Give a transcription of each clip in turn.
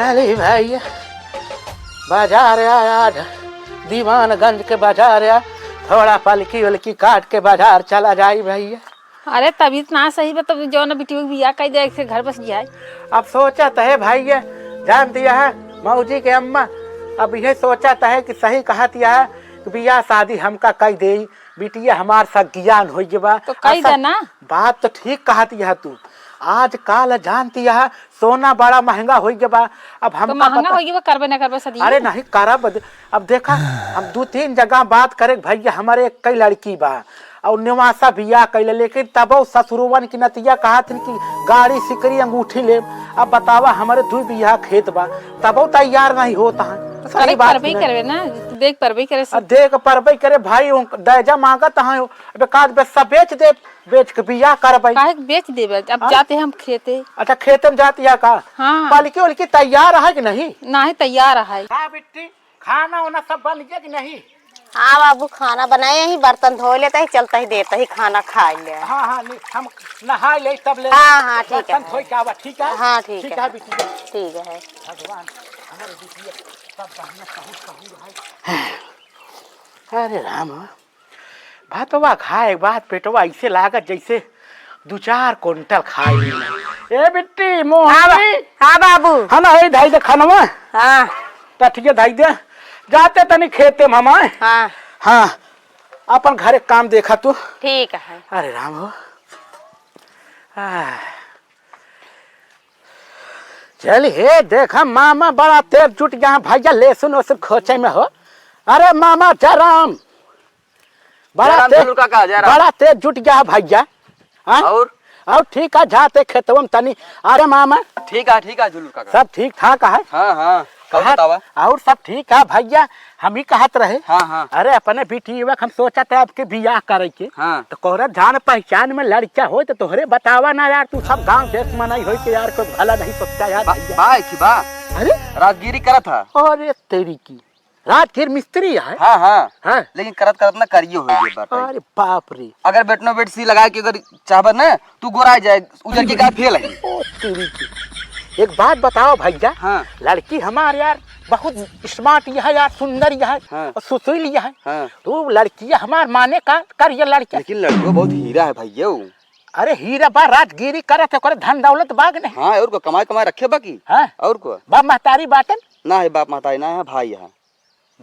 चली भाई बाजार आज दीवानगंज के बाजार या थोड़ा पलकी वलकी काट के बाजार चला जाई भैया। अरे तभी ना सही बा तब जो ना बिटिया बिया कह दे से घर बस जाए। अब सोचा तो है भैया जान दिया है मौजी के अम्मा। अब यह सोचा तो है कि सही कहा दिया है कि बिया शादी हमका कह दे बिटिया हमार सब ज्ञान हो जबा तो कह दे ना। बात तो ठीक कहा दिया तू। आज काल जानती है सोना बड़ा महंगा हो गया। अब हम तो महंगा हो गया करबे ना करबे सदी। अरे नहीं करब। अब देखा हम 2-3 जगह बात करे भैया हमारे कई लड़की बा और निवासा बिया कैले लेकिन तब ससुरवन की नतिया कहा थी कि गाड़ी सिकरी अंगूठी ले। अब बतावा हमारे 2 बिया खेत बा तब तैयार नहीं होता है। सही बात करबे ना देख परबे करे सब देख परबे करे भाई दर्जा मांगत है। अब काद बेचा बेच दे बेच के बिया करबे काहे बेच देबे। अब जाते हम खेते। अच्छा खेत में जाती है का। हाँ पालकी उलकी तैयार है कि नहीं। नहीं तैयार है। हाँ बिट्टी खाना वाना सब बन गया कि नहीं। हाँ बाबू खाना बनाए ही बर्तन धो लेता ही चलता ही देता ही खाना खा ले। हाँ हाँ हम नहा ले तब ले। हाँ हाँ ठीक है धोई क्या हुआ ठीक है। हाँ ठीक है बिट्टी ठीक है। भगवान हमारे बिटिया सब बहना कहूँ भाई। अरे राम भातवा खाए बात पेटवा ऐसे लागत जैसे 2-4 क्विंटल खाई। ए बिट्टी मोहनी। हाँ बाबू है ना धाई दे खानवा। हाँ ठीक धाई दे जाते तनी खेते में हम। हाँ हाँ अपन घरे काम देखा तू। ठीक है। अरे राम हो चल हे देखा मामा बड़ा तेज जुट गया भैया लहसुन वसुन खोचे में हो। अरे मामा जयराम बड़ा तेज जुट गया भैया। और ठीक है जाते खेतवा में तनी। अरे मामा ठीक है झुल्लू काका सब ठीक ठाक है। हाँ और सब ठीक है भैया हम ही कहत रहे। हाँ अरे अपने बेटी हम सोचा था आपके बियाह करे के। हाँ तो कोहरा जान पहचान में लड़का हो तो तोहरे बतावा ना यार। तू सब गांव देश में नहीं हो के यार कोई भला नहीं सोचता यार। अरे राजगिरी करत था। अरे तेरी की राजगिर मिस्त्री है। हाँ लेकिन करत ना करियो हो। अरे बाप रे अगर बेटनो बेट सी लगा के अगर चाहबे ना तू गोरा जाए उधर की गाय फेल है। ओ तेरी की एक बात बताओ भैया। हाँ लड़की हमारे यार बहुत स्मार्ट है यार सुंदर है। हाँ। और सुशील है। हाँ। तो लड़की हमार माने का कर ये लड़का। लेकिन लड़को बहुत हीरा है भैया। अरे हीरा बा राजगिरी करत है धन दौलत बाग नहीं। हाँ और को कमाई रखे बाकी। हाँ और को बाप महतारी बाटन ना है बाप महतारी ना है भाई है।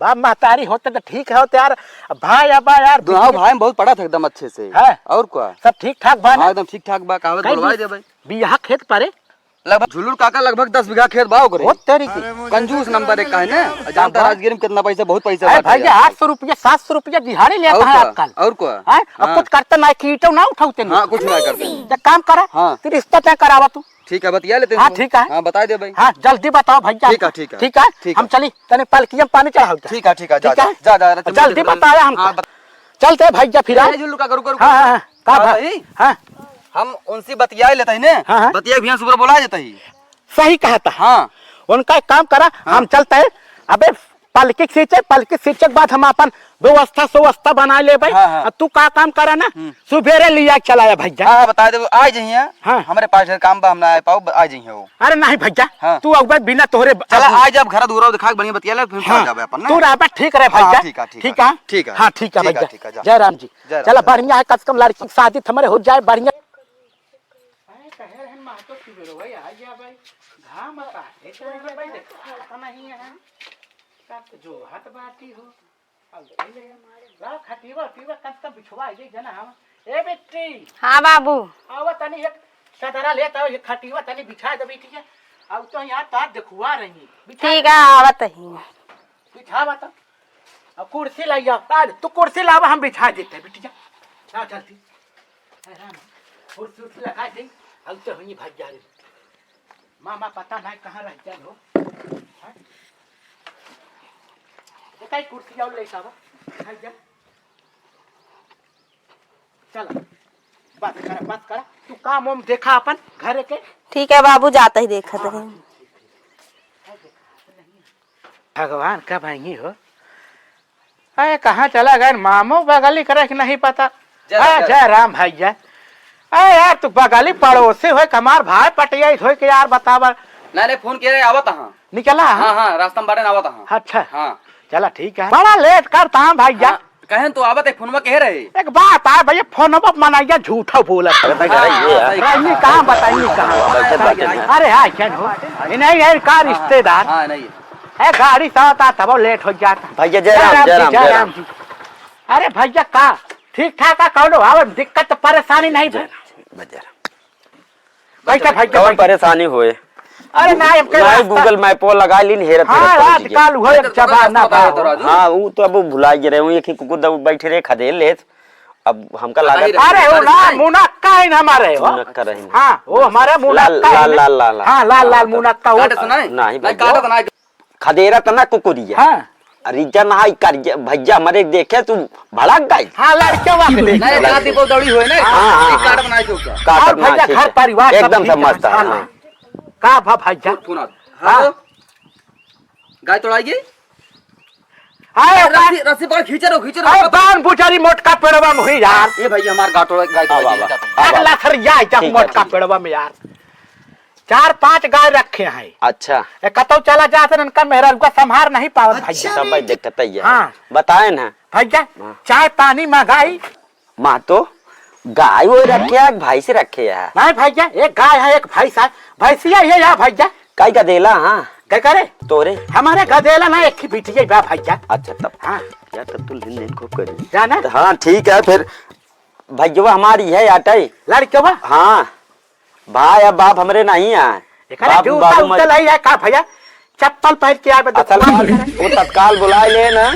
बाप महतारी होते तो ठीक है होते यार। भाई अब यार दोनों भाई में बहुत पढ़ा था एकदम अच्छे से है। और को सब ठीक ठाक बा हाँ एकदम ठीक ठाक बा कहावत बोलवाई दे भाई। बियाह खेत परे लगभग झुल्लू काका लगभग 10 बीघा खेत बाव करे। बहुत तेरी की कंजूस नंबर 1 का है ना। जानता राजगिरी में कितना पैसा बहुत पैसा है भैया 800 रुपया 700 रुपया दिहाड़ी लेता है आजकल। और को है अब कुछ करते ना कीटो ना उठाते हाँ कुछ नहीं करते। काम करा। हाँ तेरी रिश्ता तय करावा तू। ठीक है बतिया लेते। हाँ ठीक है। हाँ बता दे भाई। हाँ जल्दी बताओ भैया। ठीक है हम चली तने पलकिया पानी चढ़ाओ। ठीक है जा जल्दी बताया हम चलते भैया फिर। झुल्लू का करू हाँ हम उनसे बतिया लेते है ना। बतिया भी सुबह बोला जाता है। सही कहा था। हाँ उनका एक काम करा। हम चलते है अबे पलकी सींचे बाद हम अपन व्यवस्था बना ले भाई। तू का काम करा ना सुबेरे लिया चलाया भैया। हाँ बता दे आ जाइए। हाँ हमारे पास काम बा हम ना आ पाओ आ जाइए वो। अरे नहीं भैया तू अब बिना तोहरे चल आ जब घर दूर दिखा बढ़िया बतिया ले फिर आ जाबे अपन ना। तू रहबे ठीक रहे भैया। ठीक है हाँ ठीक है भैया। जय राम जी। चल चला बढ़िया है कम से कम लड़की की शादी हमारे हो जाए बढ़िया। जो हाथ बाटी हो ए बेटी। हाँ बाबू आवा तनी एक सदरा लेता हो खटीवा तनी बिछा दे बेटी। अब तो यहाँ तार देखुआ रही। ठीक है आवत ही बिछावा तो अब कुर्सी लाइया तू कुर्सी लावा हम बिछा देते बेटी। जा जल्दी कुर्सी लगा दे। अब तो हुई भाग जा रही मामा पता नहीं कहाँ रह जाए हो। कुर्सी और ले चल बस करा तू काम वाम देखा अपन घर के। ठीक है बाबू जाता ही देखा था। भगवान का भाई हो। अरे कहाँ चला गए मामो बगली करे कि नहीं पता। जय राम भैया। अरे यार तू बगली पड़ोसी हो कमार भाई पटिया हो के यार बतावा। नहीं फोन किया आवत हाँ निकला है? हाँ हाँ रास्ता में बारे ना आवता। हाँ अच्छा हाँ चला ठीक है, बड़ा लेट करता हूँ भैया। हाँ, कहें तो आवत एक फोन में कह रहे। एक बात है भैया, फोन पर मनाइया झूठा बोला कहाँ बताइए कहाँ। अरे हाँ क्या हो नहीं है का रिश्तेदार। हाँ नहीं है गाड़ी से आता तब लेट हो जाता। भैया जयराम जी। अरे भैया का ठीक ठाक है कौन हो, दिक्कत परेशानी नहीं भाई। कौन परेशानी होए? अरे नहीं गूगल मैप पर लगा ली हेरत हाँ रात काल हुआ जबाना हाँ वो तो अब भुलाई रहे हूँ, एक ही कुकुर दब बैठे रहे खदे ले। अब हमका लागत अरे वो ना मुनक्का है ना हमारे मुनक्का रही। हाँ वो हमारे मुनक्का लाल लाल लाल हाँ लाल लाल मुनक्का वो नहीं खदेरा तना कुकुरी हाँ रीजन हाई कर भैया हमारे देखे तू भड़क गई। हाँ लड़के नहीं रात को दौड़ी हुई ना। हाँ कार्ड बनाए थे क्या? काट भैया घर परिवार एकदम सब मस्त है। का भैया फोन हाँ गाय तोड़ाएगी। रस्सी पकड़ खींचे रहो बान बुझारी मोटका पेड़वा में हुई यार। ये भैया हमार गाय तोड़ाएगी। अगला सरिया जब मोटका पेड़वा में यार 4-5 गाय रखे हैं। अच्छा कतो चला जाते इनका मेहरा रुका संभार नहीं पावत भैया। सब भाई देखता ही है। हाँ बताए ना भैया चाय पानी महंगाई माँ तो गाय वो रखे है भाई से रखे है। नहीं भैया एक गाय है एक भैंस है, भैंसिया है या भैया कई गदेला। हाँ क्या करे तोरे हमारे गदेला ना एक ही बिटिया बा भैया। अच्छा तब हाँ यार तब तू लेन देन खूब करी जाना। हाँ ठीक है फिर भैया हमारी है आटे लड़के हाँ भाई अब बाप हमरे नहीं है। का भैया चप्पल पहन के आए वो तत्काल बुलाए ले ना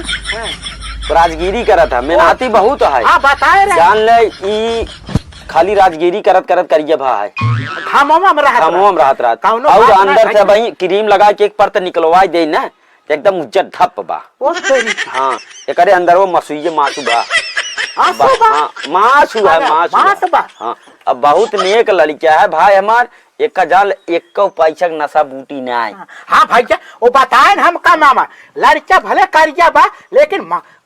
राजगिरी करा था मेहनती बहुत है। हाँ बताए रे जान ले ई खाली राजगिरी करत करत करिए भाई खामोमा में रात और अंदर से भाई क्रीम लगा के एक परत निकलवाई दे ना एकदम उज्जत धप बा। हाँ एकरे अंदर वो मसूये मासू बा। मासू है मासू बा। हाँ अब बहुत नेक लड़किया है भाई हमार एक का जाल एक का पैसा नशा बूटी नहीं। हाँ भैया वो बताए हम का मामा लड़किया भले करिया बा लेकिन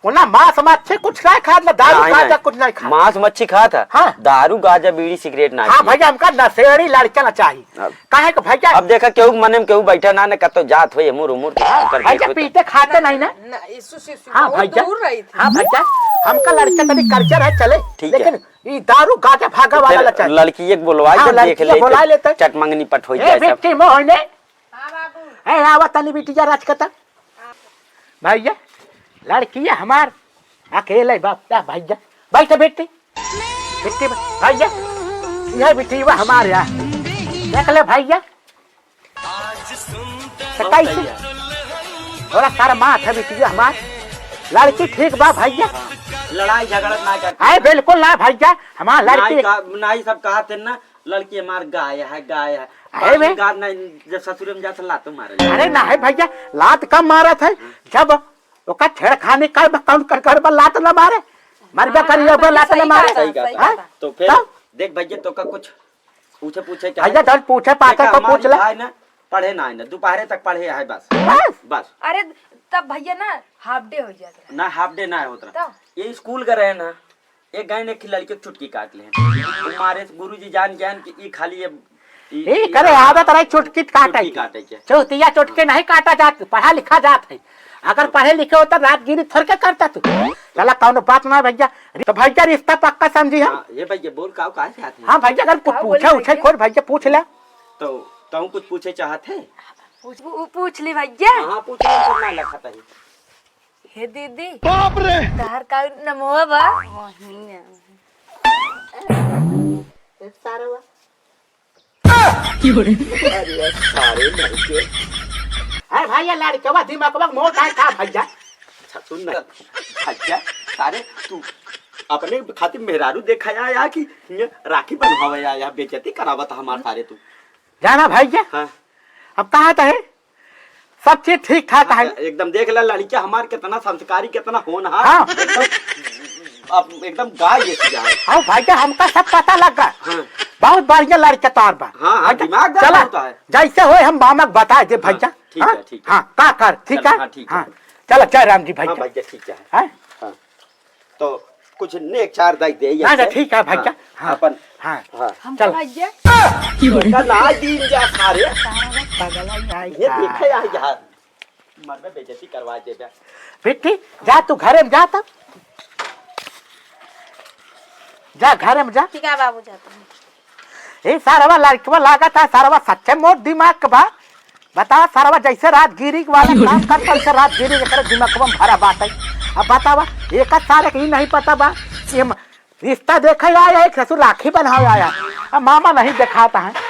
मांस मच्छी कुछ नहीं खा दारू गांजा कुछ नहीं खा। मांस मच्छी खा था। हाँ दारू गांजा बीड़ी सिगरेट ना। हाँ भैया हमका नशेड़ी लड़का ना चाहिए काहे कि भैया अब देखा केहू मने में केहू बैठा ना ने कतो जात होए मुर मुर भैया पीते खाते नहीं ना। हाँ भैया हाँ भैया हमका लड़का तभी कर्जा है चले लेकिन ये दारू गांजा भागा वाला चाहिए। लड़की एक बुलवाई देख ले चटमंगनी पट होई जाए बेटी मोहने हां बाबू ए आवा तनी बिटिया राजकता भैया लड़की हमार अकेले बाप भैया बैठ बेटी बेटी भैया यह बेटी वो हमारे यहाँ देख ले भैया कैसे थोड़ा सारा माँ था बेटी हमार लड़की ठीक बा भैया लड़ाई झगड़ा ना कर है बिल्कुल ना भैया हमार लड़की नाई सब कहा थे ना लड़की हमार गाय है जब ससुर में जाता लात मारे। अरे ना है भैया लात कम मारा था जब ओका छेड़खानी कर काउंट कर लात ना मारे मरबे करियो पर लात ना मारे। तो फिर देख भैया तो का कुछ पूछे भैया तो पूछे पाते को पूछ ले ना पढ़े ना दोपहर तक पढ़े है बस। अरे तब भैया ना हाफ डे हो जाता ना हाफ डे ना होता ये स्कूल का रहे ना एक गाय ने लड़की चुटकी काट ले हमारे गुरुजी जान कि ये खाली ये करे आदत रही चुटकी काटे चौथिया चुटके नहीं काटा जात पढ़ा लिखा जात है। अगर पढ़े लिखे होता राजगिरी थोड़ के करता तू चला कौन बात ना भैया। तो भैया रिश्ता पक्का समझी है। ये भैया बोल का कहाँ से आते हैं? हाँ भैया अगर कुछ पूछे उछे खोल भैया पूछ ले तो तुम कुछ पूछे चाहते पूछ ली भैया। हाँ पूछ ना लखता है हे दीदी बाप रे तार का नमोवा बा सारा अरे सारे लड़के अरे भैया लड़के दिमाग मोटा था भैया। अच्छा सुन ना भैया सारे तू अपने खातिर मेहरारू देखा आया कि राखी बनवावे आया बेइज्जती करावत हमार सारे तू जाना भैया। हाँ अब कहा था है सब चीज ठीक ठाक है एकदम देख ला लड़किया हमार कितना संस्कारी कितना होनहार। हाँ एकदम गाय जैसी गाय। हाँ भैया हमका सब पता लगा। हाँ बहुत बढ़िया लड़का तार बा। हाँ दिमाग चला होता है जैसे हो हम मामक बता दे भैया। ठीक है हाँ का कर ठीक है। हाँ चलो जय राम जी भैया। भैया ठीक है तो कुछ नेक चार दाई दे ठीक है भैया। अपन हम भैया ना दिन जा सारे ये देखे आ यार मन में बेइज्जती करवा दे बे। बेटी जा तू घरे में जा तब जा घरे में जा। ठीक है बाबू जाता हूँ। ए सारवा लड़कवा लागत है सारवा सच्चे मोट दिमाग का बा। बता सारवा जैसे रात गिरी वाला काम करता वैसे रात गिरी के दिमाग में भरा बात है। अब बतावा एक सारे की नहीं पता बा ये रिश्ता देखा आया एक ससुर राखी बनावे आया अब मामा नहीं दिखाता है।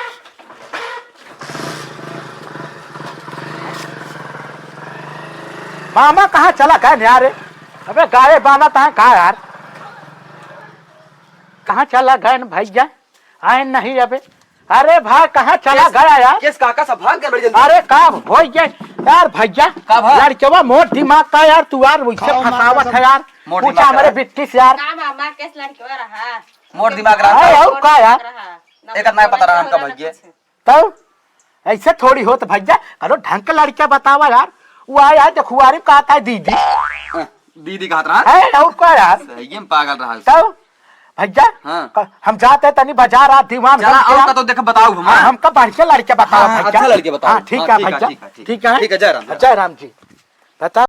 मामा कहाँ चला गए यार? अबे गाय बाना था कहा यार कहाँ चला गए भैया आए नहीं अबे। अरे भाई कहाँ चला गया यार? केस काका सब भाग गए बड़ी जल्दी। अरे का हो गए यार भैया का भाई? लड़कवा मोट दिमाग का यार तू यार वैसे फसावत है यार। मोट पूछा दिमाग हमारे का। बिट्टी से यार का मामा केस लड़की हो रहा मोर दिमाग अरे रहा और का यार एक नहीं पता रहा हमका भैया। तो ऐसे थोड़ी होत भैया करो ढंग का लड़का बतावा यार। वो आया देखुआरी कहा था दीदी दीदी का हाथ रहा है और का यार सही में पागल रहा। तो भैया हाँ। हम जाते तनी बाजार आ दिमाग चला आओ का तो देखो बताओ हम। हमका बढ़िया लड़का बताओ हाँ, भैया। अच्छा लड़के बताओ। हाँ, ठीक हाँ, है भैया ठीक है ठीक है ठीक है जय राम। जय राम जी बता।